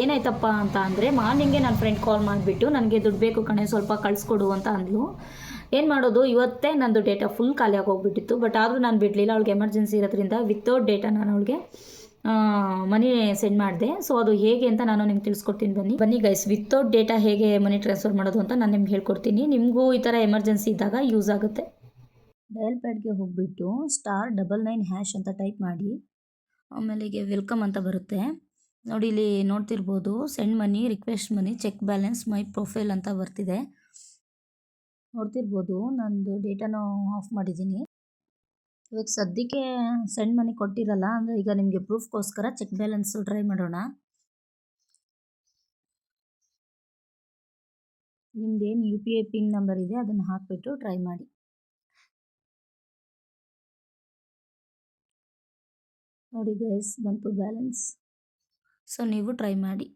ಏನಾಯ್ತಪ್ಪ ಅಂತ ಅಂದರೆ ಮಾರ್ನಿಂಗೆ ನನ್ನ ಫ್ರೆಂಡ್ ಕಾಲ್ ಮಾಡಿಬಿಟ್ಟು ನನಗೆ ದುಡ್ಡು ಬೇಕು ಕಣೆ ಸ್ವಲ್ಪ ಕಳಿಸ್ಕೊಡು ಅಂತ ಅಂದ್ಲು. ಏನು ಮಾಡೋದು, ಇವತ್ತೇ ನಂದು ಡೇಟಾ ಫುಲ್ ಖಾಲಿಯಾಗಿ ಹೋಗ್ಬಿಟ್ಟಿತ್ತು. ಬಟ್ ಆದರೂ ನಾನು ಬಿಡಲಿಲ್ಲ. ಅವಳಿಗೆ ಎಮರ್ಜೆನ್ಸಿ ಇರೋದ್ರಿಂದ ವಿತೌಟ್ ಡೇಟಾ ನಾನು ಅವಳಿಗೆ ಮನಿ ಸೆಂಡ್ ಮಾಡಿದೆ. ಸೊ ಅದು ಹೇಗೆ ಅಂತ ನಾನು ನಿಮ್ಗೆ ತಿಳಿಸ್ಕೊಡ್ತೀನಿ. ಬನ್ನಿ ಗೈಸ್, ವಿತೌಟ್ ಡೇಟಾ ಹೇಗೆ ಮನಿ ಟ್ರಾನ್ಸ್ಫರ್ ಮಾಡೋದು ಅಂತ ನಾನು ನಿಮ್ಗೆ ಹೇಳ್ಕೊಡ್ತೀನಿ. ನಿಮಗೂ ಈ ಥರ ಎಮರ್ಜೆನ್ಸಿ ಇದ್ದಾಗ ಯೂಸ್ ಆಗುತ್ತೆ. ಡಯಲ್ ಪ್ಯಾಡ್ಗೆ ಹೋಗ್ಬಿಟ್ಟು *99# ಅಂತ ಟೈಪ್ ಮಾಡಿ. ಆಮೇಲೆ ಹೀಗೆ ವೆಲ್ಕಮ್ ಅಂತ ಬರುತ್ತೆ ನೋಡಿ. ಇಲ್ಲಿ ನೋಡ್ತಿರ್ಬೋದು, send money, request money, check balance, my profile ಅಂತ ಬರ್ತಿದೆ. ನೋಡ್ತಿರ್ಬೋದು, ನಂದು ಡೇಟಾನು ಆಫ್ ಮಾಡಿದ್ದೀನಿ. ಇವಾಗ ಸದ್ಯಕ್ಕೆ ಸೆಂಡ್ ಮನಿ ಕೊಟ್ಟಿರಲ್ಲ ಅಂದರೆ ಈಗ ನಿಮಗೆ ಪ್ರೂಫ್ಗೋಸ್ಕರ ಚೆಕ್ ಬ್ಯಾಲೆನ್ಸ್ ಟ್ರೈ ಮಾಡೋಣ. ನಿಮ್ದೇನು UPI ಪಿನ್ ನಂಬರ್ ಇದೆ ಅದನ್ನು ಹಾಕಿಬಿಟ್ಟು ಟ್ರೈ ಮಾಡಿ. ನೋಡಿ ಗೈಸ್, ಬಂತು ಬ್ಯಾಲೆನ್ಸ್. ಸೊ ನೀವು ಟ್ರೈ ಮಾಡಿ.